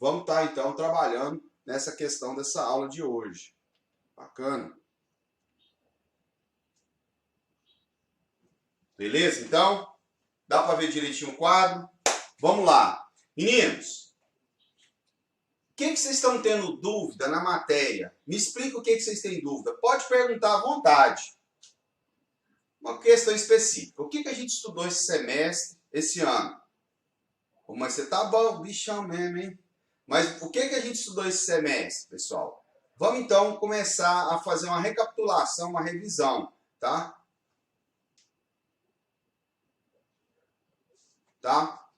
vamos estar então trabalhando nessa questão dessa aula de hoje. Bacana? Beleza? Então, dá para ver direitinho o quadro? Vamos lá. Meninos, o que vocês estão tendo dúvida na matéria? Me explica o que vocês têm dúvida. Pode perguntar à vontade. Uma questão específica. O que a gente estudou esse semestre, esse ano? Mas você tá bom, bichão mesmo, hein? Mas o que a gente estudou esse semestre, pessoal? Vamos então começar a fazer uma recapitulação, uma revisão, tá? Tá?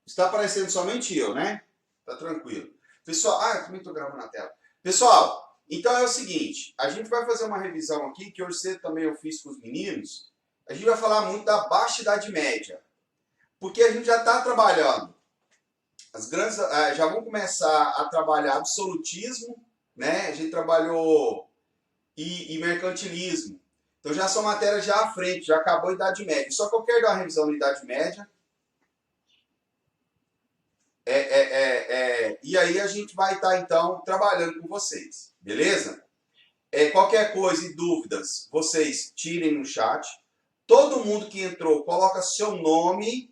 Está aparecendo somente eu, né? Tá tranquilo. Pessoal, eu também estou gravando na tela. Pessoal, então é o seguinte, a gente vai fazer uma revisão aqui, que hoje cedo também eu fiz com os meninos. A gente vai falar muito da Baixa Idade Média. Porque a gente já está trabalhando. As grandes, já vão começar a trabalhar absolutismo, né? A gente trabalhou e mercantilismo. Então já são matérias já à frente, já acabou a Idade Média. Só que eu quero dar uma revisão da Idade Média. E aí a gente vai estar então trabalhando com vocês, beleza? Qualquer coisa e dúvidas, vocês tirem no chat. Todo mundo que entrou, coloca seu nome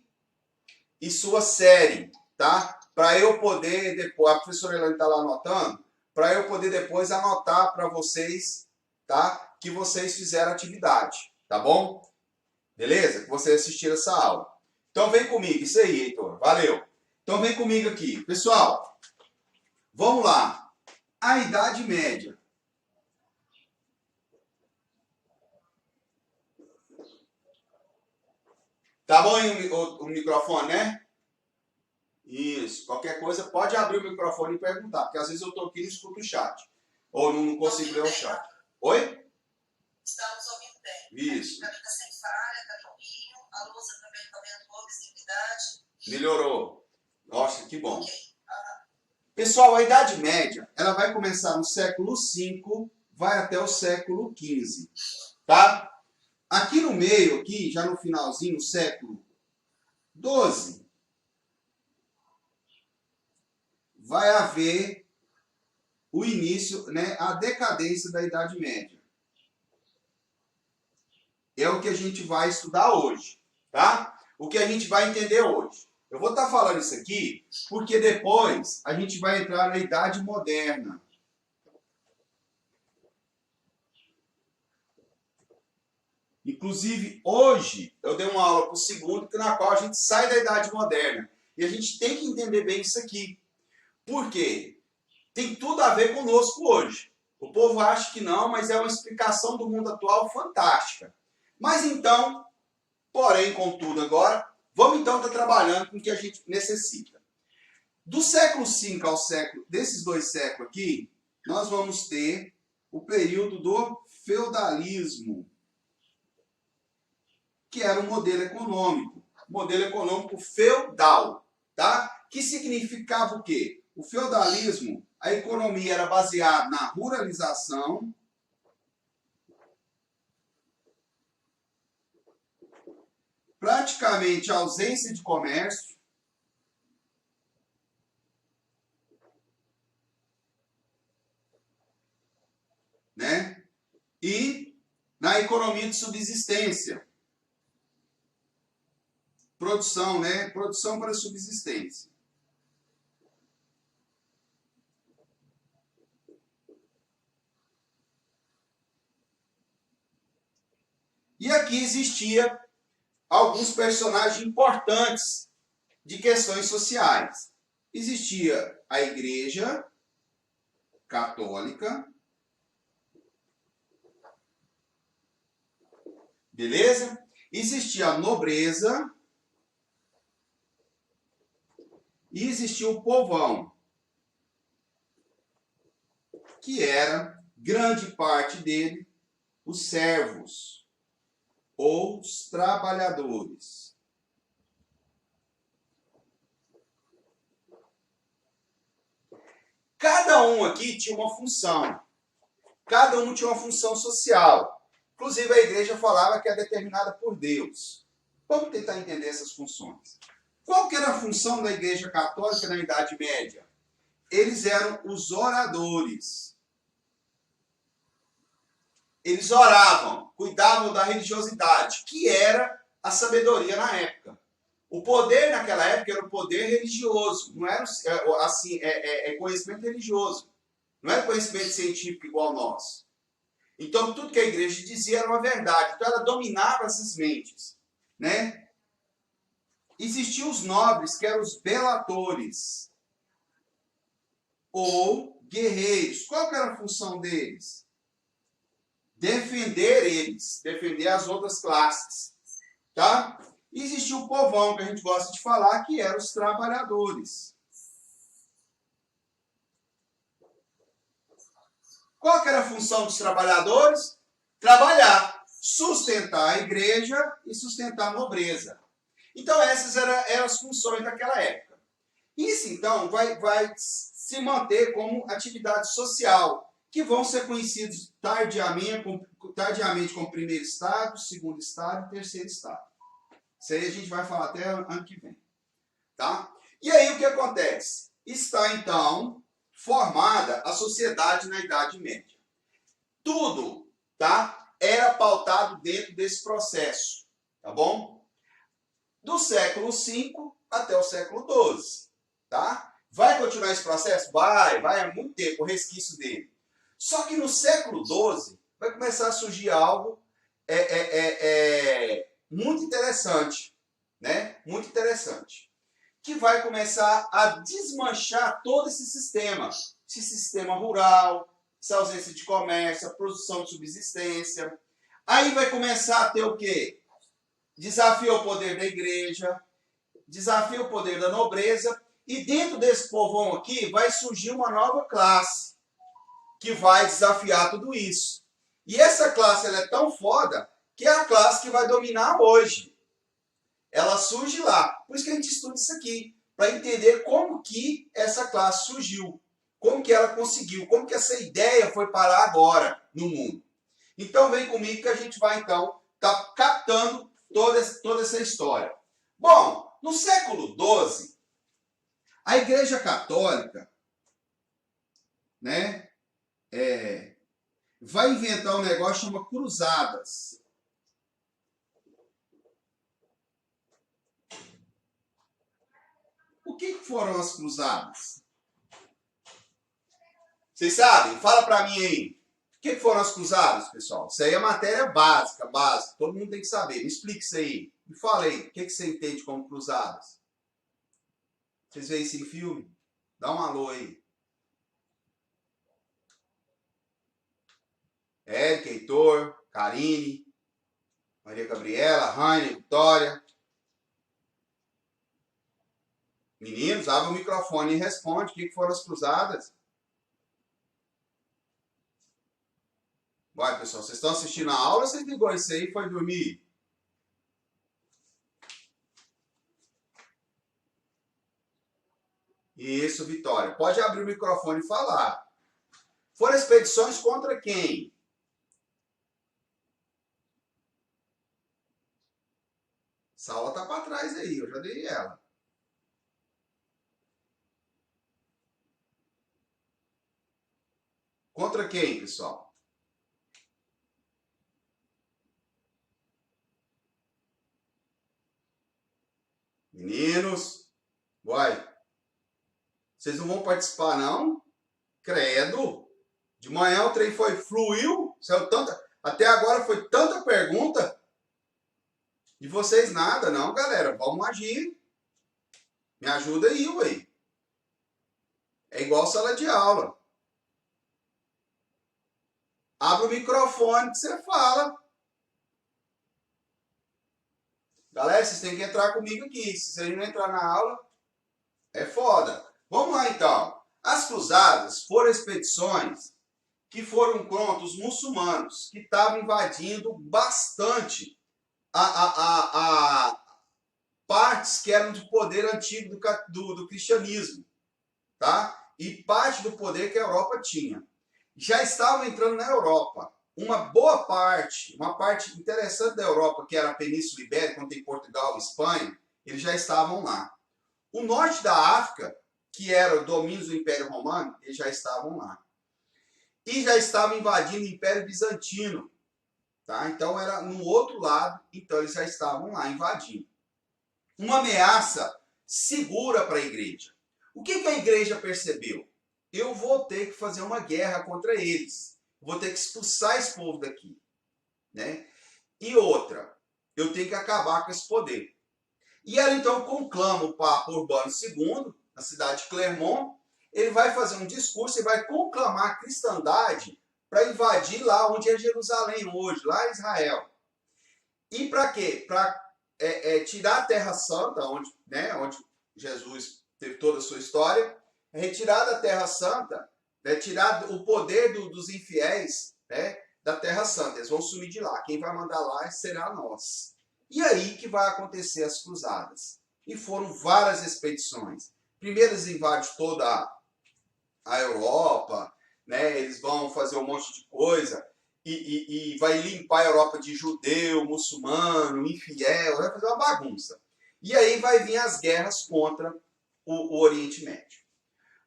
e sua série, tá? Para eu poder depois, a professora Elaine está lá anotando, para eu poder depois anotar para vocês, tá? Que vocês fizeram atividade, tá bom? Beleza? Que vocês assistiram essa aula. Então vem comigo, isso aí, Heitor. Valeu. Então vem comigo aqui. Pessoal, vamos lá. A Idade Média. Tá bom o microfone, né? Isso. Qualquer coisa, pode abrir o microfone e perguntar, porque às vezes eu tô aqui e não escuto o chat. Ou não consigo ler o chat. Oi? Estamos ouvindo bem. Isso. A câmera está sem falha, está calminho. A luz também está vendo boa visibilidade. Melhorou. Nossa, que bom. Ok. Pessoal, a Idade Média, ela vai começar no século V, vai até o século XV. Tá? Aqui no meio, aqui, já no finalzinho, no século XII, vai haver o início, né, a decadência da Idade Média. É o que a gente vai estudar hoje, tá? O que a gente vai entender hoje. Eu vou estar falando isso aqui porque depois a gente vai entrar na Idade Moderna. Inclusive, hoje, eu dei uma aula para o segundo, na qual a gente sai da Idade Moderna. E a gente tem que entender bem isso aqui. Por quê? Tem tudo a ver conosco hoje. O povo acha que não, mas é uma explicação do mundo atual fantástica. Mas então, porém, contudo agora, vamos então estar trabalhando com o que a gente necessita. Do século V ao século, desses dois séculos aqui, nós vamos ter o período do feudalismo, que era um modelo econômico feudal, tá? Que significava o quê? O feudalismo, a economia era baseada na ruralização, praticamente a ausência de comércio, né? E na economia de subsistência. Produção, né? Produção para subsistência. E aqui existia alguns personagens importantes de questões sociais. Existia a Igreja Católica, beleza? Existia a nobreza e existia o povão, que era, grande parte dele, os servos ou os trabalhadores. Cada um aqui tinha uma função. Cada um tinha uma função social. Inclusive, a igreja falava que é determinada por Deus. Vamos tentar entender essas funções. Qual que era a função da Igreja Católica na Idade Média? Eles eram os oradores. Eles oravam, cuidavam da religiosidade, que era a sabedoria na época. O poder naquela época era o poder religioso, não era assim, conhecimento religioso, não era conhecimento científico igual nós. Então tudo que a igreja dizia era uma verdade, então ela dominava essas mentes, né? Existiam os nobres, que eram os belatores, ou guerreiros. Qual que era a função deles? Defender eles, defender as outras classes, tá? E existia o povão, que a gente gosta de falar, que eram os trabalhadores. Qual que era a função dos trabalhadores? Trabalhar, sustentar a igreja e sustentar a nobreza. Então essas eram as funções daquela época. Isso então vai se manter como atividade social, que vão ser conhecidos tardiamente como primeiro estado, segundo estado e terceiro estado. Isso aí a gente vai falar até ano que vem. Tá? E aí o que acontece? Está então formada a sociedade na Idade Média. Tudo, tá, era pautado dentro desse processo. Tá bom? Do século V até o século XII. Tá? Vai continuar esse processo? Vai há muito tempo, o resquício dele. Só que no século XII vai começar a surgir algo muito interessante, né? Muito interessante. Que vai começar a desmanchar todo esse sistema rural, essa ausência de comércio, a produção de subsistência. Aí vai começar a ter o quê? Desafio ao poder da igreja, desafio ao poder da nobreza, e dentro desse povão aqui vai surgir uma nova classe que vai desafiar tudo isso. E essa classe ela é tão foda que é a classe que vai dominar hoje. Ela surge lá. Por isso que a gente estuda isso aqui, para entender como que essa classe surgiu, como que ela conseguiu, como que essa ideia foi parar agora no mundo. Então vem comigo que a gente vai então estar captando toda essa história. Bom, no século XII, a Igreja Católica, né, vai inventar um negócio chamado cruzadas. O que foram as cruzadas? Vocês sabem? Fala pra mim aí. O que foram as cruzadas, pessoal? Isso aí é matéria básica. Todo mundo tem que saber. Me explique isso aí. Me fala aí. O que você entende como cruzadas? Vocês veem isso em filme? Dá um alô aí. Érica, Heitor, Karine, Maria Gabriela, Rainer, Vitória. Meninos, abre o microfone e responde. O que foram as cruzadas? Vai, pessoal. Vocês estão assistindo a aula ou vocês ligou isso aí e foi dormir? Isso, Vitória. Pode abrir o microfone e falar. Foram expedições contra quem? Essa aula tá para trás aí, eu já dei ela. Contra quem, pessoal? Meninos, vai. Vocês não vão participar, não? Credo. De manhã o trem fluiu. Até agora foi tanta pergunta. E vocês nada, não, galera. Vamos agir. Me ajuda aí, ué. É igual sala de aula. Abre o microfone que você fala. Galera, vocês têm que entrar comigo aqui. Se vocês não entrar na aula, é foda. Vamos lá, então. As cruzadas foram expedições que foram contra os muçulmanos, que estavam invadindo bastante partes que eram do poder antigo do cristianismo, tá? E parte do poder que a Europa tinha. Já estavam entrando na Europa. Uma boa parte, uma parte interessante da Europa, que era a Península Ibérica, onde tem Portugal e Espanha, eles já estavam lá. O norte da África, que era o domínio do Império Romano, eles já estavam lá. E já estavam invadindo o Império Bizantino. Tá? Então era no outro lado, então eles já estavam lá invadindo. Uma ameaça segura para a igreja. O que a igreja percebeu? Eu vou ter que fazer uma guerra contra eles. Vou ter que expulsar esse povo daqui. Né? E outra, eu tenho que acabar com esse poder. E ela então conclama o Papa Urbano II, na cidade de Clermont. Ele vai fazer um discurso e vai conclamar a cristandade para invadir lá onde é Jerusalém hoje, lá em Israel. E para quê? Para tirar a Terra Santa, onde Jesus teve toda a sua história, retirar da Terra Santa, tirar o poder dos infiéis, da Terra Santa. Eles vão sumir de lá. Quem vai mandar lá será nós. E aí que vai acontecer as cruzadas. E foram várias expedições. Primeiro eles invadem toda a Europa, né? Eles vão fazer um monte de coisa e vai limpar a Europa de judeu, muçulmano, infiel, vai fazer uma bagunça. E aí vai vir as guerras contra o Oriente Médio.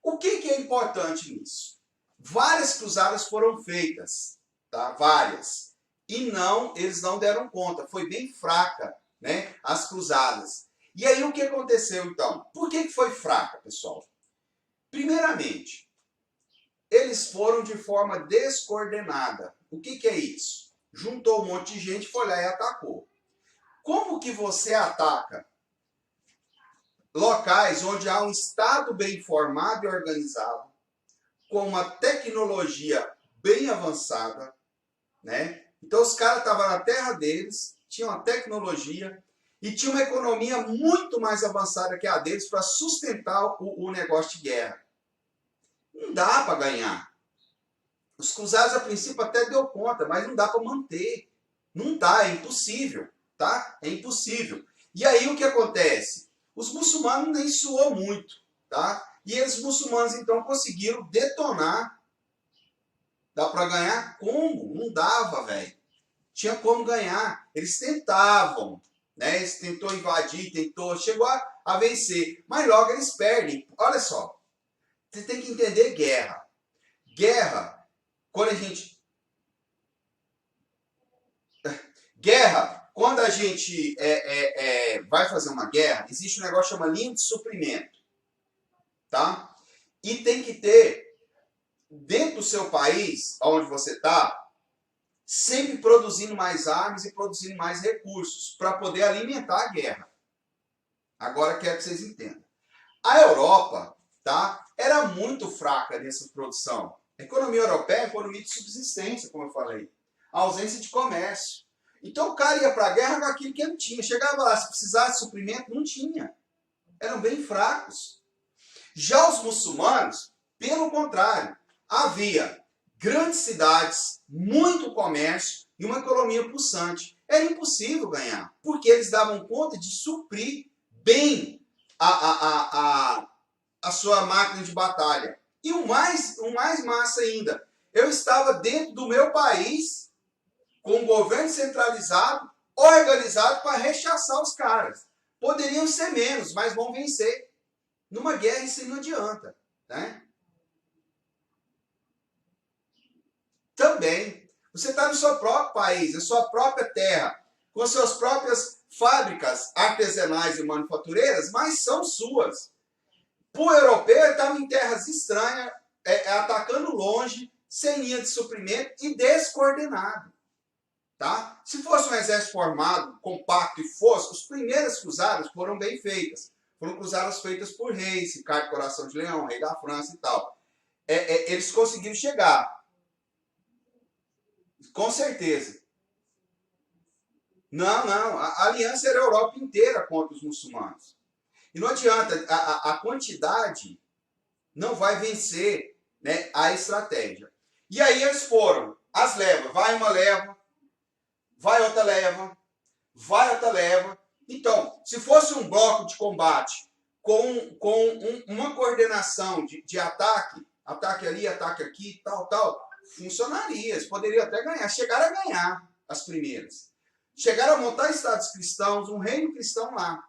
O que é importante nisso? Várias cruzadas foram feitas, tá? Várias. E eles não deram conta, foi bem fraca, né, as cruzadas. E aí o que aconteceu então? Por que foi fraca, pessoal? Primeiramente, eles foram de forma descoordenada. O que é isso? Juntou um monte de gente, foi lá e atacou. Como que você ataca locais onde há um Estado bem formado e organizado, com uma tecnologia bem avançada, né? Então os caras estavam na terra deles, tinham uma tecnologia e tinha uma economia muito mais avançada que a deles para sustentar o negócio de guerra. Não dá para ganhar. Os cruzados, a princípio, até deu conta, mas não dá para manter. Não dá, é impossível, tá? É impossível. E aí o que acontece? Os muçulmanos nem suou muito, tá? E eles, muçulmanos, então, conseguiram detonar. Dá para ganhar como? Não dava, velho. Tinha como ganhar. Eles tentavam, né? Eles tentou invadir, chegou a vencer. Mas logo eles perdem. Olha só, você tem que entender guerra. Guerra, quando a gente... Quando a gente vai fazer uma guerra, existe um negócio que chama linha de suprimento, tá? E tem que ter, dentro do seu país, onde você está, sempre produzindo mais armas e produzindo mais recursos para poder alimentar a guerra. Agora quero que vocês entendam. A Europa, tá, era muito fraca nessa produção. A economia europeia é economia de subsistência, como eu falei. A ausência de comércio. Então o cara ia para a guerra com aquilo que não tinha. Chegava lá, se precisasse de suprimento, não tinha. Eram bem fracos. Já os muçulmanos, pelo contrário, havia grandes cidades, muito comércio e uma economia pulsante. Era impossível ganhar, porque eles davam conta de suprir bem a sua máquina de batalha. E o mais massa ainda, eu estava dentro do meu país, com um governo centralizado, organizado para rechaçar os caras. Poderiam ser menos, mas vão vencer. Numa guerra isso não adianta, né? Também, você está no seu próprio país, na sua própria terra, com suas próprias fábricas artesanais e manufatureiras, mas são suas. O europeu estava em terras estranhas, atacando longe, sem linha de suprimento e descoordenado. Tá? Se fosse um exército formado, compacto e forte, as primeiras cruzadas foram bem feitas. Foram cruzadas feitas por reis, Ricardo Coração de Leão, rei da França e tal. Eles conseguiram chegar. Com certeza. Não. A aliança era a Europa inteira contra os muçulmanos. E não adianta, a quantidade não vai vencer, né, a estratégia. E aí eles foram, as levas, vai uma leva, vai outra leva, vai outra leva. Então, se fosse um bloco de combate com uma coordenação de ataque ali, ataque aqui, tal, funcionaria. Eles poderiam até ganhar. Chegaram a ganhar as primeiras. Chegaram a montar estados cristãos, um reino cristão lá.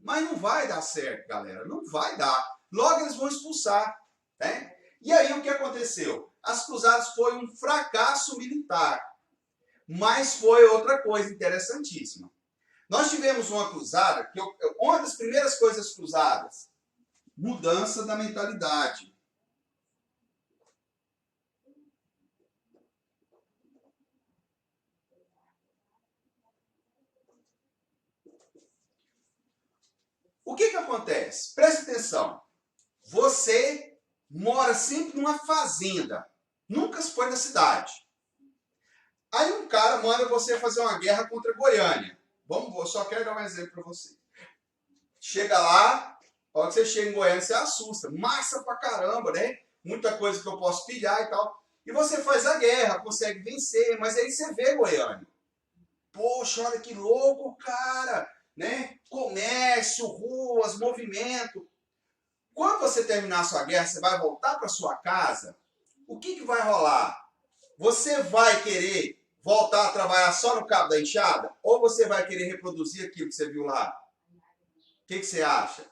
Mas não vai dar certo, galera. Não vai dar. Logo eles vão expulsar. Né? E aí o que aconteceu? As cruzadas foi um fracasso militar. Mas foi outra coisa interessantíssima. Nós tivemos uma cruzada, uma das primeiras coisas cruzadas, mudança da mentalidade. O que acontece? Preste atenção. Você mora sempre numa fazenda. Nunca se foi da cidade. Aí um cara manda você fazer uma guerra contra Goiânia. Eu só quero dar um exemplo para você. Chega lá, a hora que você chega em Goiânia, você assusta. Massa pra caramba, né? Muita coisa que eu posso pilhar e tal. E você faz a guerra, consegue vencer, mas aí você vê Goiânia. Poxa, olha que louco, cara! Né? Comércio, ruas, movimento. Quando você terminar a sua guerra, você vai voltar para sua casa? O que vai rolar? Você vai querer voltar a trabalhar só no cabo da enxada? Ou você vai querer reproduzir aquilo que você viu lá? O que você acha?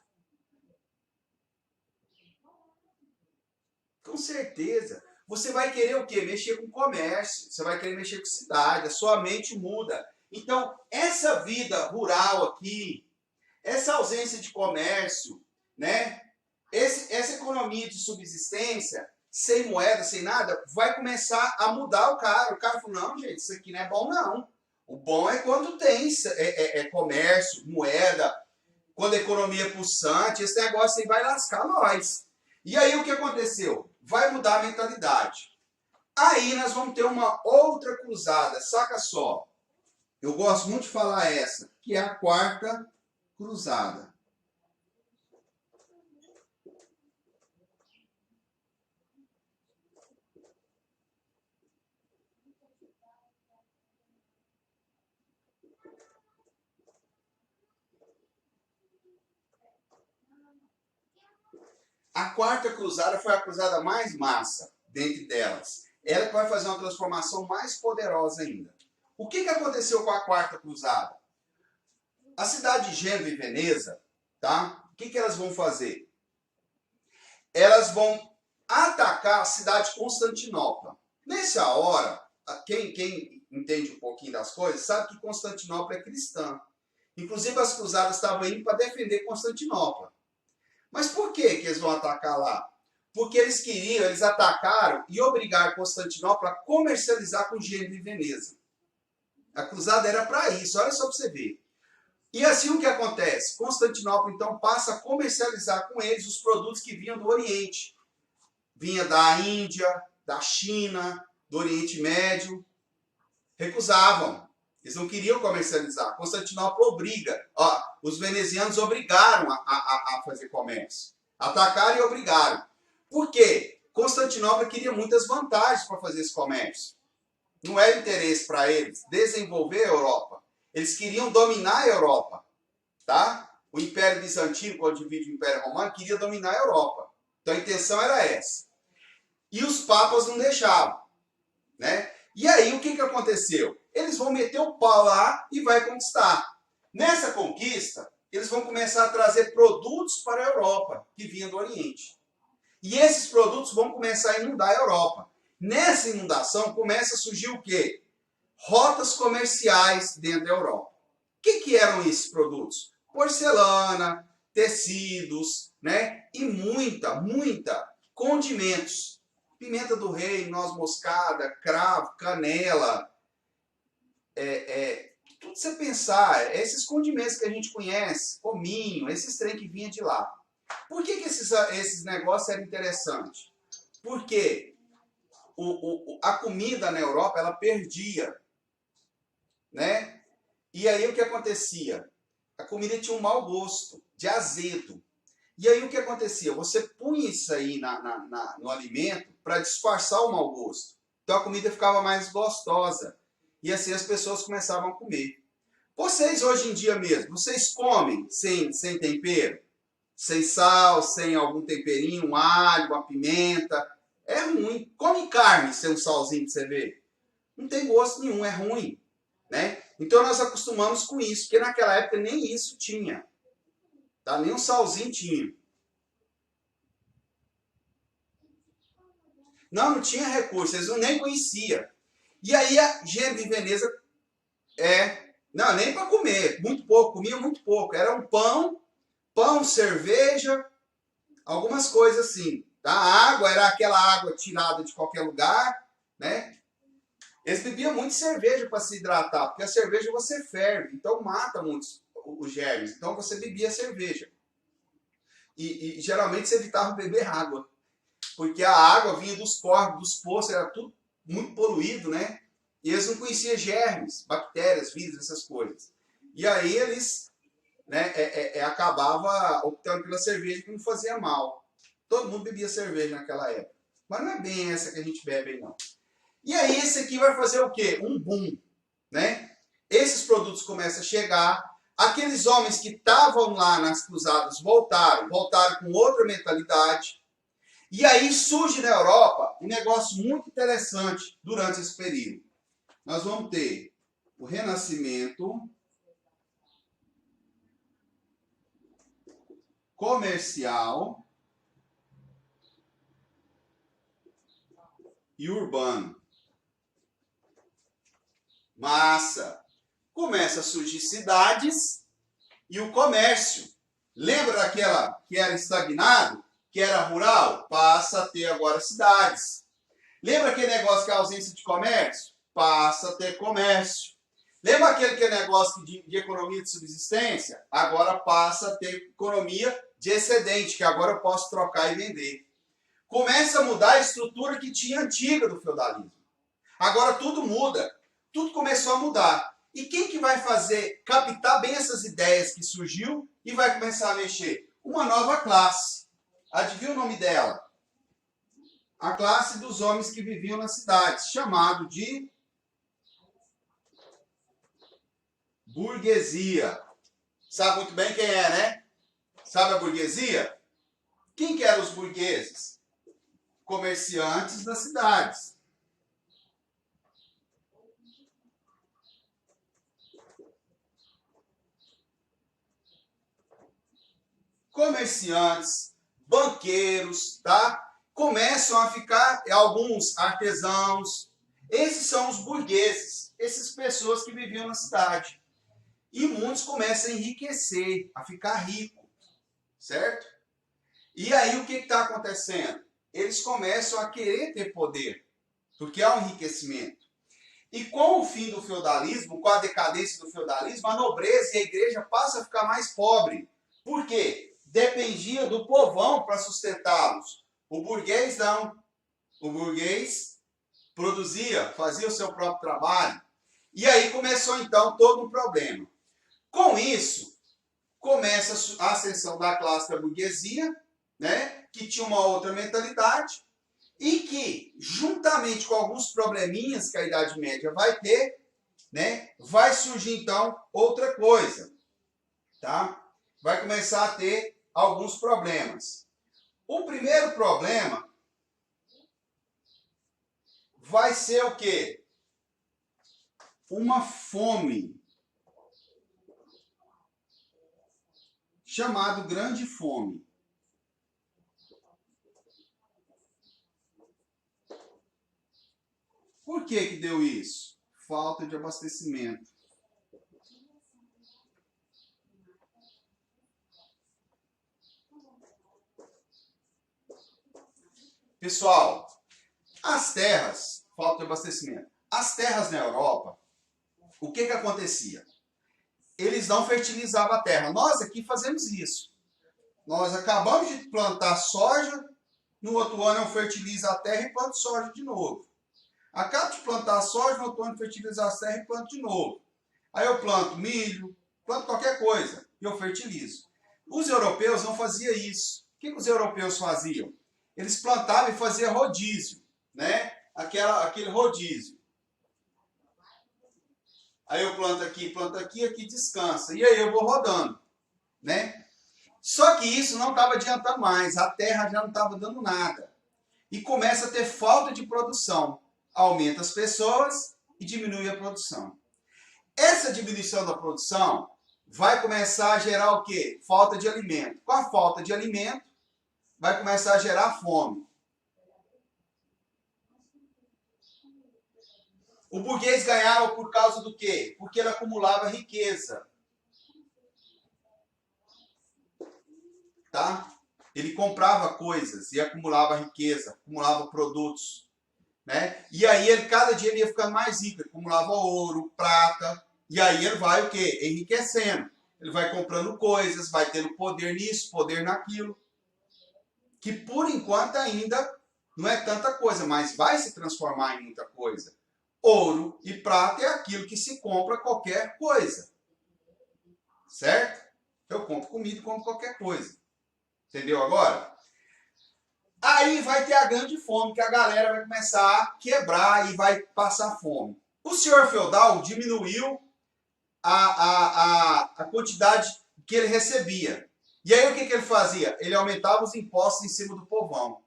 Com certeza. Você vai querer o quê? Mexer com comércio. Você vai querer mexer com cidade. A sua mente muda. Então, essa vida rural aqui, essa ausência de comércio, né? Essa economia de subsistência, sem moeda, sem nada, vai começar a mudar o cara. O cara falou, não, gente, isso aqui não é bom, não. O bom é quando tem comércio, moeda, quando a economia é pulsante, esse negócio aí vai lascar nós. E aí o que aconteceu? Vai mudar a mentalidade. Aí nós vamos ter uma outra cruzada, saca só. Eu gosto muito de falar essa, que é a quarta cruzada. A quarta cruzada foi a cruzada mais massa dentre delas. Ela que vai fazer uma transformação mais poderosa ainda. O que aconteceu com a quarta cruzada? A cidade de Gênova e Veneza, tá? O que elas vão fazer? Elas vão atacar a cidade de Constantinopla. Nessa hora, quem entende um pouquinho das coisas, sabe que Constantinopla é cristã. Inclusive as cruzadas estavam indo para defender Constantinopla. Mas por que eles vão atacar lá? Porque eles atacaram e obrigaram Constantinopla a comercializar com Gênova e Veneza. A cruzada era para isso, olha só para você ver. E assim o que acontece? Constantinopla então passa a comercializar com eles os produtos que vinham do Oriente. Vinha da Índia, da China, do Oriente Médio. Recusavam. Eles não queriam comercializar. Constantinopla obriga. Ó, os venezianos obrigaram a fazer comércio. Atacaram e obrigaram. Por quê? Constantinopla queria muitas vantagens para fazer esse comércio. Não era interesse para eles desenvolver a Europa. Eles queriam dominar a Europa. Tá? O Império Bizantino, quando divide o Império Romano, queria dominar a Europa. Então a intenção era essa. E os papas não deixavam. Né? E aí o que aconteceu? Eles vão meter o pau lá e vai conquistar. Nessa conquista, eles vão começar a trazer produtos para a Europa, que vinham do Oriente. E esses produtos vão começar a inundar a Europa. Nessa inundação começa a surgir o quê? Rotas comerciais dentro da Europa. O que eram esses produtos? Porcelana, tecidos, né? E muita condimentos. Pimenta do reino, noz moscada, cravo, canela. Tudo você pensar, esses condimentos que a gente conhece, cominho, esses trem que vinha de lá. Por que esses negócios eram interessantes? Porque a comida na Europa, ela perdia. Né? E aí o que acontecia? A comida tinha um mau gosto, de azedo. E aí o que acontecia? Você punha isso aí no alimento para disfarçar o mau gosto. Então a comida ficava mais gostosa. E assim as pessoas começavam a comer. Vocês hoje em dia mesmo, vocês comem sem tempero? Sem sal, sem algum temperinho, um alho, uma pimenta? É ruim. Come carne sem um salzinho pra você ver. Não tem gosto nenhum, é ruim. Né? Então nós acostumamos com isso, porque naquela época nem isso tinha. Tá? Nem um salzinho tinha. Não tinha recurso, eles nem conheciam. E aí a gente em Veneza não, nem para comer, muito pouco, comia muito pouco. Era um pão, cerveja, algumas coisas assim. Tá? A água era aquela água tirada de qualquer lugar, né? Eles bebiam muito cerveja para se hidratar, porque a cerveja você ferve, então mata muitos os germes. Então você bebia cerveja. E geralmente você evitava beber água, porque a água vinha dos córregos, dos poços, era tudo muito poluído, né? E eles não conheciam germes, bactérias, vírus, essas coisas. E aí eles, né, acabavam optando pela cerveja, que não fazia mal. Todo mundo bebia cerveja naquela época. Mas não é bem essa que a gente bebe aí, não. E aí esse aqui vai fazer o quê? Um boom, né? Esses produtos começam a chegar. Aqueles homens que estavam lá nas cruzadas voltaram com outra mentalidade. E aí surge na Europa um negócio muito interessante durante esse período. Nós vamos ter o Renascimento comercial e urbano. Massa! Começa a surgir cidades e o comércio. Lembra daquela que era estagnado, que era rural? Passa a ter agora cidades. Lembra aquele negócio que é a ausência de comércio? Passa a ter comércio. Lembra aquele que é negócio de economia de subsistência? Agora passa a ter economia de excedente, que agora eu posso trocar e vender. Começa a mudar a estrutura que tinha antiga do feudalismo. Agora tudo muda. Tudo começou a mudar. E quem que vai fazer, captar bem essas ideias que surgiu e vai começar a mexer? Uma nova classe. Adivinha o nome dela? A classe dos homens que viviam nas cidades, chamado de burguesia. Sabe muito bem quem é, né? Sabe a burguesia? Quem que eram os burgueses? Comerciantes das cidades. Comerciantes, banqueiros, tá? Começam a ficar alguns artesãos. Esses são os burgueses, essas pessoas que viviam na cidade. E muitos começam a enriquecer, a ficar ricos, certo? E aí o que está acontecendo? Eles começam a querer ter poder, porque há um enriquecimento. E com o fim do feudalismo, com a decadência do feudalismo, a nobreza e a igreja passam a ficar mais pobre. Por quê? Dependia do povão para sustentá-los. O burguês não. O burguês produzia, fazia o seu próprio trabalho. E aí começou então todo um problema. Com isso, começa a ascensão da classe da burguesia, né, que tinha uma outra mentalidade e que, juntamente com alguns probleminhas que a Idade Média vai ter, né, vai surgir então outra coisa, tá? Vai começar a ter alguns problemas. O primeiro problema vai ser o quê? Uma fome, chamado Grande Fome. Por que deu isso? Falta de abastecimento. Pessoal, as terras, falta de abastecimento. As terras na Europa, o que acontecia? Eles não fertilizavam a terra. Nós aqui fazemos isso. Nós acabamos de plantar soja, no outro ano eu fertilizo a terra e planto soja de novo. Acabo de plantar soja, no outro ano fertilizo a terra e planto de novo. Aí eu planto milho, planto qualquer coisa e eu fertilizo. Os europeus não faziam isso. O que os europeus faziam? Eles plantavam e faziam rodízio, né? Aquele rodízio. Aí eu planto aqui, aqui descansa. E aí eu vou rodando, né? Só que isso não estava adiantando mais. A terra já não estava dando nada. E começa a ter falta de produção. Aumenta as pessoas e diminui a produção. Essa diminuição da produção vai começar a gerar o quê? Falta de alimento. Com a falta de alimento, vai começar a gerar fome. O burguês ganhava por causa do quê? Porque ele acumulava riqueza. Tá? Ele comprava coisas e acumulava riqueza, acumulava produtos. Né? E aí, cada dia ele ia ficando mais rico. Ele acumulava ouro, prata. E aí ele vai o quê? Enriquecendo. Ele vai comprando coisas, vai tendo poder nisso, poder naquilo. Que por enquanto ainda não é tanta coisa, mas vai se transformar em muita coisa. Ouro e prata é aquilo que se compra qualquer coisa. Certo? Eu compro comida e compro qualquer coisa. Entendeu agora? Aí vai ter a grande fome, que a galera vai começar a quebrar e vai passar fome. O senhor feudal diminuiu a quantidade que ele recebia. E aí o que ele fazia? Ele aumentava os impostos em cima do povão.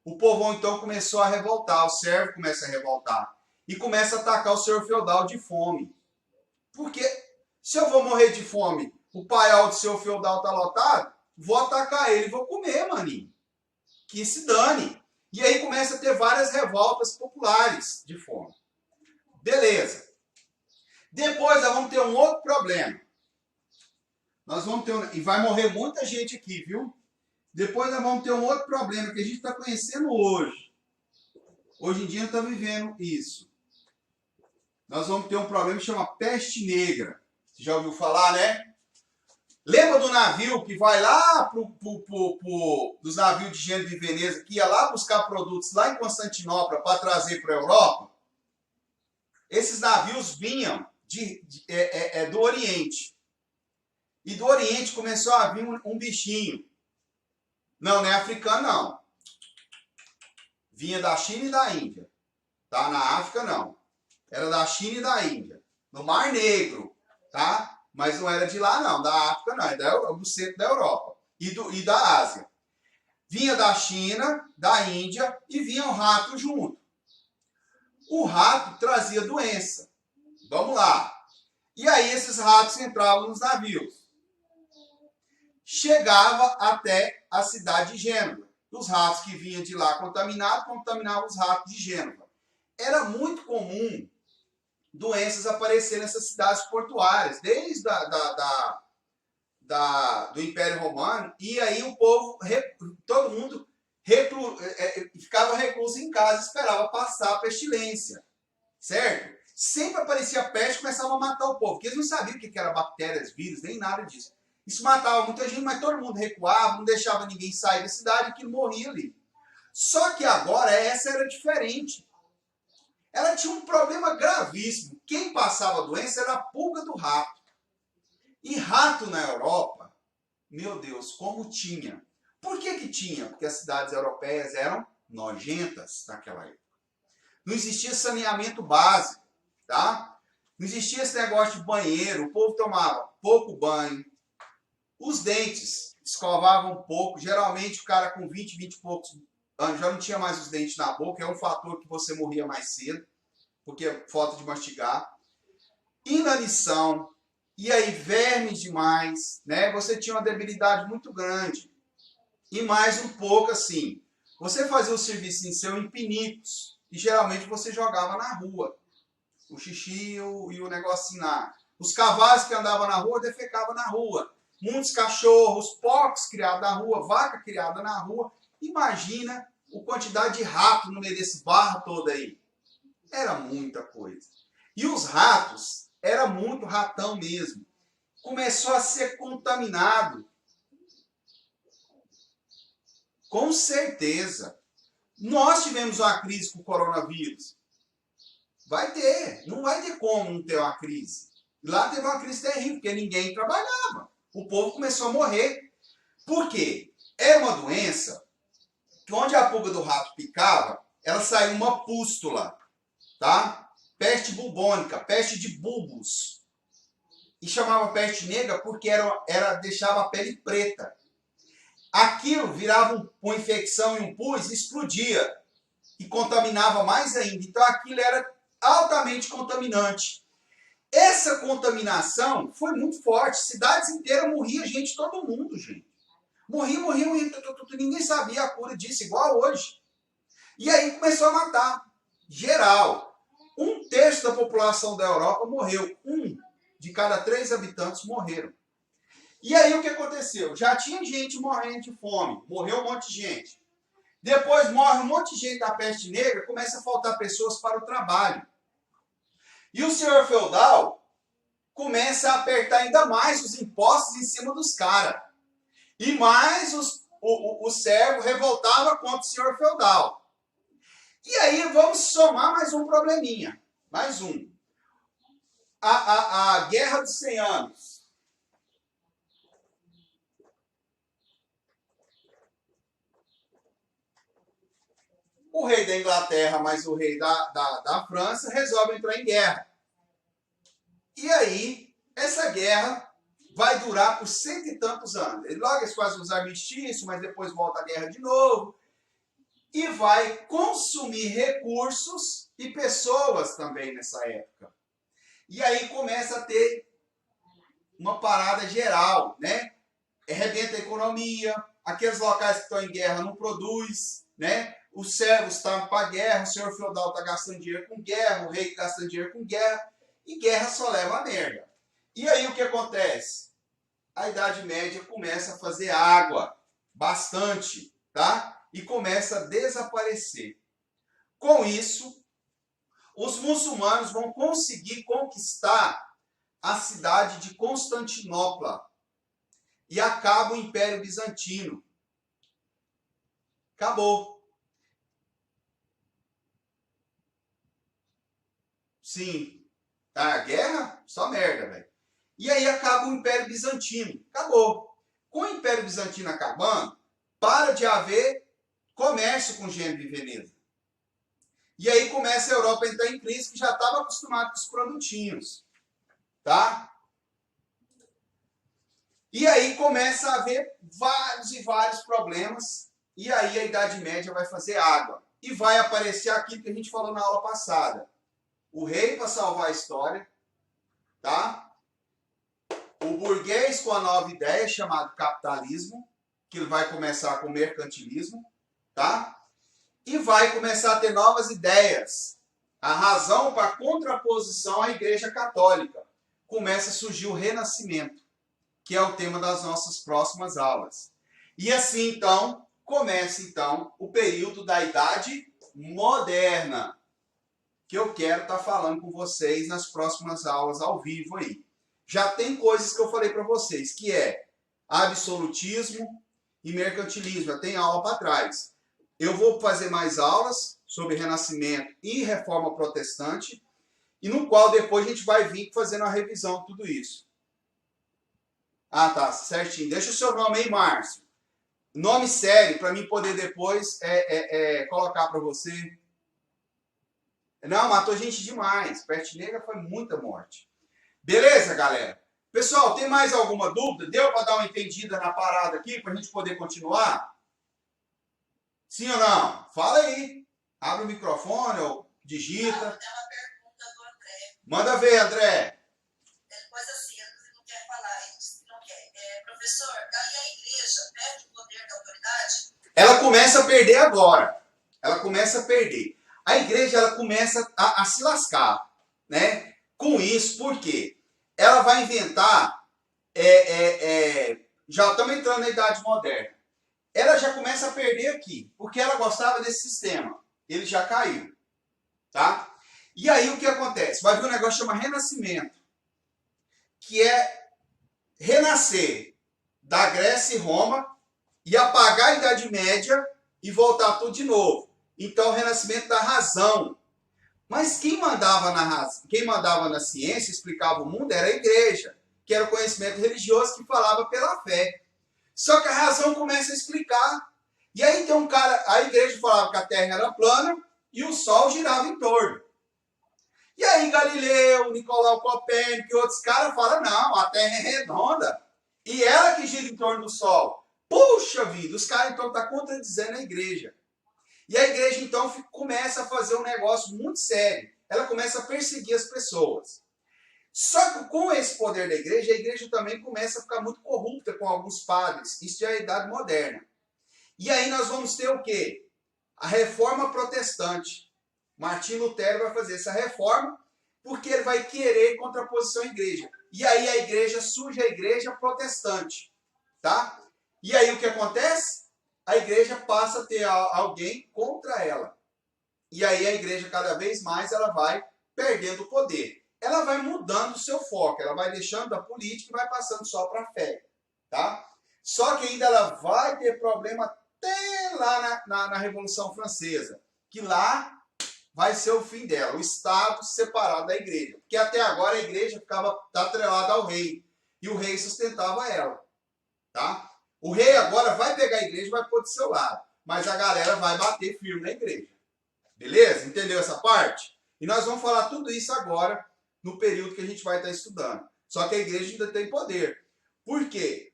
O povão então começou a revoltar, o servo começa a revoltar. E começa a atacar o senhor feudal de fome. Porque se eu vou morrer de fome, o paiol do senhor feudal está lotado, vou atacar ele e vou comer, maninho. Que se dane. E aí começa a ter várias revoltas populares de fome. Beleza. Depois nós vamos ter um outro problema. Nós vamos ter e vai morrer muita gente aqui, viu? Depois nós vamos ter um outro problema que a gente está conhecendo hoje. Hoje em dia nós estamos vivendo isso. Nós vamos ter um problema que chama peste negra. Você já ouviu falar, né? Lembra do navio que vai lá dos navios de Gênova e Veneza, que ia lá buscar produtos lá em Constantinopla para trazer para a Europa? Esses navios vinham do Oriente. E do Oriente começou a vir um bichinho. Não é africano, não. Vinha da China e da Índia. Tá? Na África, não. Era da China e da Índia. No Mar Negro. Tá? Mas não era de lá, não. Da África, não. É do centro da Europa. E da Ásia. Vinha da China, da Índia e vinha o rato junto. O rato trazia doença. Vamos lá. E aí esses ratos entravam nos navios. Chegava até a cidade de Gênova. Os ratos que vinham de lá contaminavam os ratos de Gênova. Era muito comum doenças aparecerem nessas cidades portuárias, desde do Império Romano, e aí o povo, todo mundo ficava recluso em casa, esperava passar a pestilência, certo? Sempre aparecia peste e começava a matar o povo, porque eles não sabiam o que era bactérias, vírus, nem nada disso. Isso matava muita gente, mas todo mundo recuava, não deixava ninguém sair da cidade, que morria ali. Só que agora essa era diferente. Ela tinha um problema gravíssimo. Quem passava a doença era a pulga do rato. E rato na Europa, meu Deus, como tinha. Por que tinha? Porque as cidades europeias eram nojentas naquela época. Não existia saneamento básico, tá? Não existia esse negócio de banheiro, o povo tomava pouco banho. Os dentes escovavam pouco, geralmente o cara com 20 e poucos anos já não tinha mais os dentes na boca, é um fator que você morria mais cedo, porque é falta de mastigar. Inanição, e aí vermes demais, né? Você tinha uma debilidade muito grande. E mais um pouco assim, você fazia o serviço seu em pinicos, e geralmente você jogava na rua. O xixi e o negocinho lá. Os cavalos que andavam na rua defecavam na rua. Muitos cachorros, porcos criados na rua, vaca criada na rua. Imagina a quantidade de rato no meio desse barro todo aí. Era muita coisa. E os ratos, era muito ratão mesmo. Começou a ser contaminado. Com certeza. Nós tivemos uma crise com o coronavírus. Vai ter. Não vai ter como não ter uma crise. Lá teve uma crise terrível, porque ninguém trabalhava. O povo começou a morrer. Por quê? É uma doença que onde a pulga do rato picava, ela saiu uma pústula, tá? Peste bubônica, peste de bulbos. E chamava peste negra porque deixava a pele preta. Aquilo virava uma infecção e um pus e explodia. E contaminava mais ainda. Então aquilo era altamente contaminante. Essa contaminação foi muito forte. Cidades inteiras morria gente, todo mundo, gente. Morria, ninguém sabia a cura disso, igual hoje. E aí começou a matar. Geral. 1/3 da população da Europa morreu. 1 de cada 3 habitantes morreram. E aí o que aconteceu? Já tinha gente morrendo de fome. Morreu um monte de gente. Depois morre um monte de gente da peste negra, começa a faltar pessoas para o trabalho. E o senhor feudal começa a apertar ainda mais os impostos em cima dos caras. E mais o servo revoltava contra o senhor feudal. E aí vamos somar mais um probleminha. Mais um. A Guerra dos 100 Anos. O rei da Inglaterra mais o rei da França resolvem entrar em guerra. E aí, essa guerra vai durar por 100 e tantos anos. Logo eles fazem os armistícios, mas depois volta a guerra de novo. E vai consumir recursos e pessoas também nessa época. E aí começa a ter uma parada geral, né? Arrebenta a economia, aqueles locais que estão em guerra não produzem, né? Os servos estão para a guerra, o senhor feudal está gastando dinheiro com guerra, o rei gastando dinheiro com guerra, e guerra só leva a merda. E aí o que acontece? A Idade Média começa a fazer água, bastante, tá? E começa a desaparecer. Com isso, os muçulmanos vão conseguir conquistar a cidade de Constantinopla e acaba o Império Bizantino. Acabou. Sim. A guerra? Só merda, velho. E aí acaba o Império Bizantino. Acabou. Com o Império Bizantino acabando, para de haver comércio com Gênova e Veneza. E aí começa a Europa a entrar em crise, que já estava acostumado com os produtinhos. Tá? E aí começa a haver vários e vários problemas. E aí a Idade Média vai fazer água. E vai aparecer aquilo que a gente falou na aula passada. O rei para salvar a história, tá? O burguês com a nova ideia chamado capitalismo, que vai começar com o mercantilismo, tá? E vai começar a ter novas ideias. A razão para a contraposição à Igreja Católica. Começa a surgir o Renascimento, que é o tema das nossas próximas aulas. E assim, então, começa então o período da Idade Moderna, que eu quero estar falando com vocês nas próximas aulas ao vivo aí. Já tem coisas que eu falei para vocês, que é absolutismo e mercantilismo. Já tem aula para trás. Eu vou fazer mais aulas sobre Renascimento e Reforma Protestante, e no qual depois a gente vai vir fazendo a revisão de tudo isso. Ah, tá, certinho. Deixa o seu nome aí, Márcio. Nome sério, para mim poder depois colocar para você. Não, matou gente demais. Peste negra foi muita morte. Beleza, galera? Pessoal, tem mais alguma dúvida? Deu para dar uma entendida na parada aqui, para a gente poder continuar? Sim ou não? Fala aí. Abre o microfone ou digita. Tem uma pergunta do André. Manda ver, André. Depois assim, ele não quer falar, ele disse que não quer. Professor, aí a igreja perde o poder da autoridade? Ela começa a perder agora. Ela começa a perder. A igreja ela começa a se lascar, né? Com isso, por quê? Ela vai inventar, já estamos entrando na Idade Moderna, ela já começa a perder aqui, porque ela gostava desse sistema, ele já caiu, tá? E aí o que acontece? Vai vir um negócio que chama Renascimento, que é renascer da Grécia e Roma e apagar a Idade Média e voltar tudo de novo. Então, o renascimento da razão. Mas quem mandava na ciência, explicava o mundo, era a igreja, que era o conhecimento religioso que falava pela fé. Só que a razão começa a explicar. E aí tem um cara, a igreja falava que a Terra era plana e o Sol girava em torno. E aí Galileu, Nicolau Copérnico e outros caras falam, não, a Terra é redonda. E ela que gira em torno do Sol. Puxa vida, os caras então estão contradizendo a igreja. E a igreja, então, começa a fazer um negócio muito sério. Ela começa a perseguir as pessoas. Só que com esse poder da igreja, a igreja também começa a ficar muito corrupta com alguns padres. Isso já é a Idade Moderna. E aí nós vamos ter o quê? A reforma protestante. Martim Lutero vai fazer essa reforma porque ele vai querer contraposição à igreja. E aí a igreja surge a igreja protestante. Tá? E aí o que acontece? A igreja passa a ter alguém contra ela. E aí a igreja cada vez mais ela vai perdendo o poder. Ela vai mudando o seu foco, ela vai deixando da política e vai passando só para a fé. Tá? Só que ainda ela vai ter problema até lá na Revolução Francesa, que lá vai ser o fim dela, o Estado separado da igreja. Porque até agora a igreja ficava atrelada ao rei, e o rei sustentava ela. Tá? O rei agora vai pegar a igreja e vai pôr do seu lado, mas a galera vai bater firme na igreja. Beleza? Entendeu essa parte? E nós vamos falar tudo isso agora, no período que a gente vai estar estudando. Só que a igreja ainda tem poder. Por quê?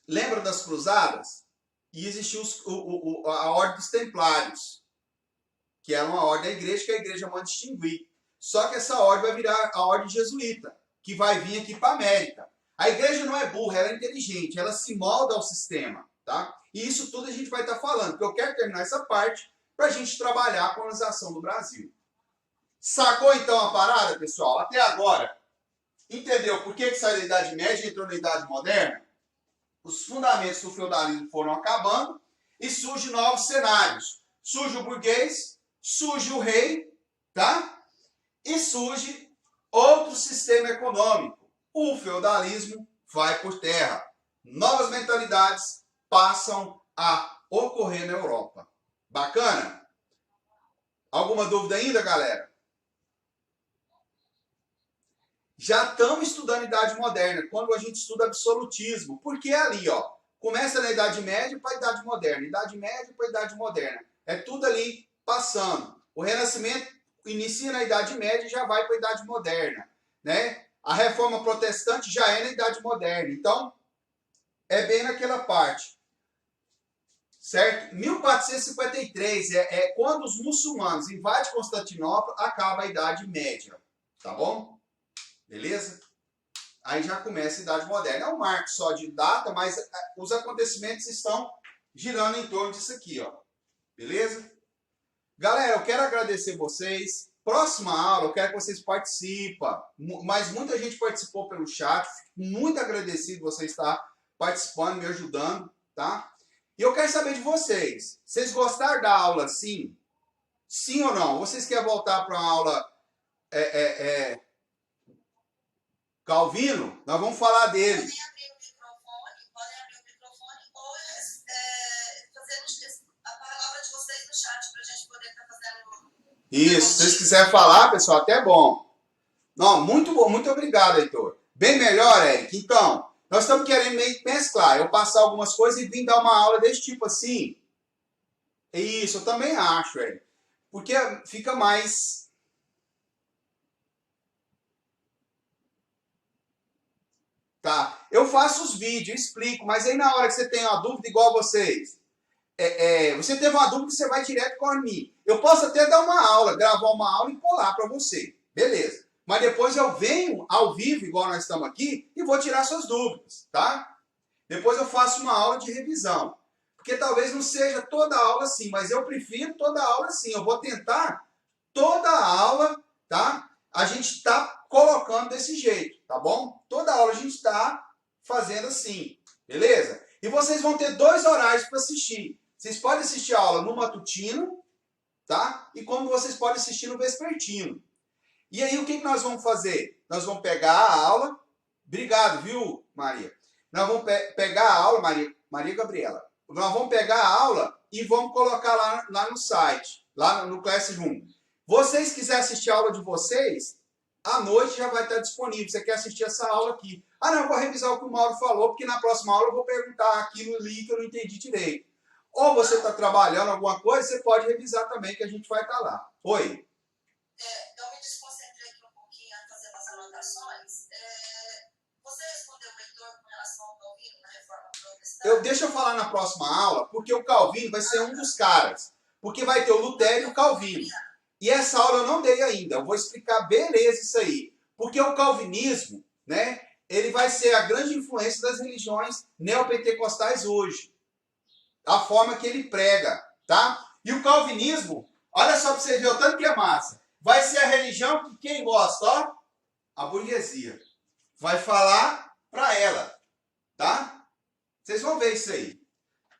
Lembra das cruzadas? E existiu a ordem dos templários, que era uma ordem da igreja que a igreja manda distinguir. Só que essa ordem vai virar a ordem jesuíta, que vai vir aqui para a América. A igreja não é burra, ela é inteligente, ela se molda ao sistema. Tá? E isso tudo a gente vai estar falando, porque eu quero terminar essa parte para a gente trabalhar a colonização do Brasil. Sacou então a parada, pessoal? Até agora, entendeu por que saiu da Idade Média e entrou na Idade Moderna? Os fundamentos do feudalismo foram acabando e surgem novos cenários. Surge o burguês, surge o rei, tá? E surge outro sistema econômico. O feudalismo vai por terra. Novas mentalidades passam a ocorrer na Europa. Bacana? Alguma dúvida ainda, galera? Já estamos estudando Idade Moderna, quando a gente estuda absolutismo. Porque é ali, ó, começa na Idade Média para a Idade Moderna. Idade Média para a Idade Moderna. É tudo ali passando. O Renascimento inicia na Idade Média e já vai para a Idade Moderna. Né? A Reforma Protestante já é na Idade Moderna. Então, é bem naquela parte. Certo? 1453 é quando os muçulmanos invadem Constantinopla, acaba a Idade Média. Tá bom? Beleza? Aí já começa a Idade Moderna. É um marco só de data, mas os acontecimentos estão girando em torno disso aqui, ó. Beleza? Galera, eu quero agradecer vocês. Próxima aula, eu quero que vocês participem. Mas muita gente participou pelo chat. Fico muito agradecido você estar participando, me ajudando, tá? E eu quero saber de vocês. Vocês gostaram da aula, sim? Sim ou não? Vocês querem voltar para uma aula Calvino? Nós vamos falar dele. Podem abrir o microfone ou fazer a palavra de vocês no chat para a gente poder estar fazendo... Isso, se vocês quiserem falar, pessoal, até é bom. Não, muito bom, muito obrigado, Heitor. Bem melhor, Eric. Então, nós estamos querendo meio que mesclar. Eu passar algumas coisas e vir dar uma aula desse tipo assim. Isso, eu também acho, Eric. Porque fica mais... Tá? Eu faço os vídeos, explico, mas aí na hora que você tem uma dúvida igual vocês, você teve uma dúvida, você vai direto com a mim. Eu posso até dar uma aula, gravar uma aula e pular para você. Beleza. Mas depois eu venho ao vivo, igual nós estamos aqui, e vou tirar suas dúvidas, tá? Depois eu faço uma aula de revisão. Porque talvez não seja toda aula assim, mas eu prefiro toda aula assim. Eu vou tentar toda aula, tá? A gente está colocando desse jeito, tá bom? Toda aula a gente está fazendo assim, beleza? E vocês vão ter 2 horários para assistir. Vocês podem assistir a aula no matutino, tá? E como vocês podem assistir no vespertino. E aí o que nós vamos fazer? Nós vamos pegar a aula. Obrigado, viu, Maria? Nós vamos pegar a aula, Maria Gabriela. Nós vamos pegar a aula e vamos colocar lá no site, lá no Classroom. Vocês quiserem assistir a aula de vocês, à noite já vai estar disponível. Você quer assistir essa aula aqui. Ah, não, eu vou revisar o que o Mauro falou, porque na próxima aula eu vou perguntar aquilo ali que eu não entendi direito. Ou você está trabalhando alguma coisa, você pode revisar também, que a gente vai estar lá. Oi. Eu me desconcentrei aqui um pouquinho a fazer umas anotações. Você respondeu o Heitor com relação ao Calvino na Reforma Protestante? Deixa eu falar na próxima aula, porque o Calvino vai ser um dos caras. Porque vai ter o Lutero e o Calvino. E essa aula eu não dei ainda. Eu vou explicar beleza isso aí. Porque o calvinismo, né, ele vai ser a grande influência das religiões neopentecostais hoje. A forma que ele prega, tá? E o calvinismo, olha só para você ver o tanto que é massa. Vai ser a religião que quem gosta, ó, a burguesia, vai falar para ela, tá? Vocês vão ver isso aí.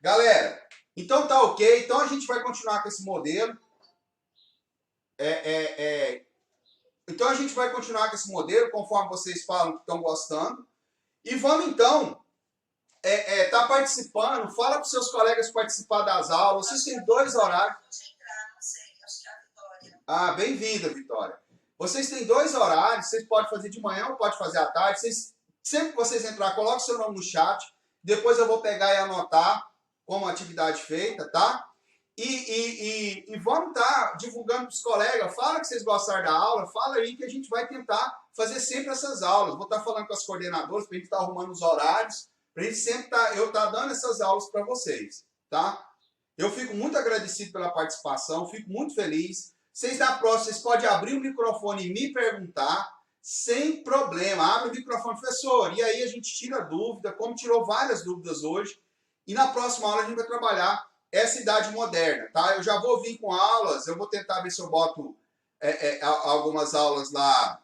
Galera, então tá ok. Então a gente vai continuar com esse modelo. Então a gente vai continuar com esse modelo, conforme vocês falam que estão gostando. E vamos então tá participando. Fala para os seus colegas participar das aulas. Vocês têm 2 horários. Ah, bem-vinda, Vitória. Vocês têm 2 horários. Vocês podem fazer de manhã ou pode fazer à tarde. Sempre que vocês entrar, coloque seu nome no chat. Depois eu vou pegar e anotar como atividade feita, tá? E vamos estar divulgando para os colegas. Fala que vocês gostaram da aula. Fala aí que a gente vai tentar fazer sempre essas aulas. Vou estar falando com as coordenadoras para a gente estar arrumando os horários. Para a gente sempre estar dando essas aulas para vocês, tá? Eu fico muito agradecido pela participação. Fico muito feliz. Vocês da próxima, vocês podem abrir o microfone e me perguntar. Sem problema. Abre o microfone, professor. E aí a gente tira dúvida, como tirou várias dúvidas hoje. E na próxima aula a gente vai trabalhar essa idade moderna, tá? Eu já vou vir com aulas, eu vou tentar ver se eu boto algumas aulas lá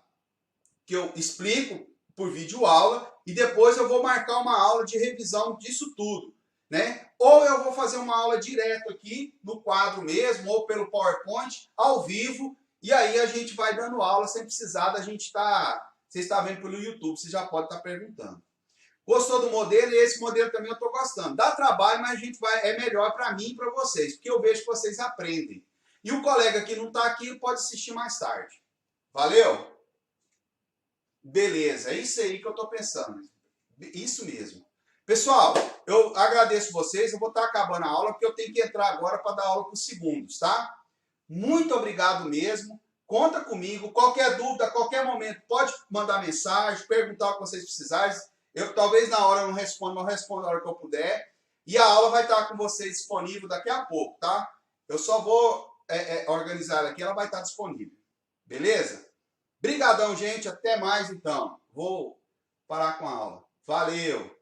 que eu explico por vídeo aula e depois eu vou marcar uma aula de revisão disso tudo, né? Ou eu vou fazer uma aula direto aqui no quadro mesmo, ou pelo PowerPoint, ao vivo, e aí a gente vai dando aula sem precisar da gente estar... Você está vendo pelo YouTube, você já pode estar perguntando. Gostou do modelo? E esse modelo também eu estou gostando. Dá trabalho, mas a gente é melhor para mim e para vocês, porque eu vejo que vocês aprendem. E o colega que não está aqui pode assistir mais tarde. Valeu? Beleza, é isso aí que eu estou pensando. Isso mesmo. Pessoal, eu agradeço vocês. Eu vou estar acabando a aula, porque eu tenho que entrar agora para dar aula para os segundos, tá? Muito obrigado mesmo. Conta comigo. Qualquer dúvida, qualquer momento, pode mandar mensagem, perguntar o que vocês precisarem. Eu talvez na hora eu não respondo, mas eu respondo na hora que eu puder. E a aula vai estar com vocês disponível daqui a pouco, tá? Eu só vou organizar ela aqui, ela vai estar disponível. Beleza? Brigadão, gente. Até mais, então. Vou parar com a aula. Valeu!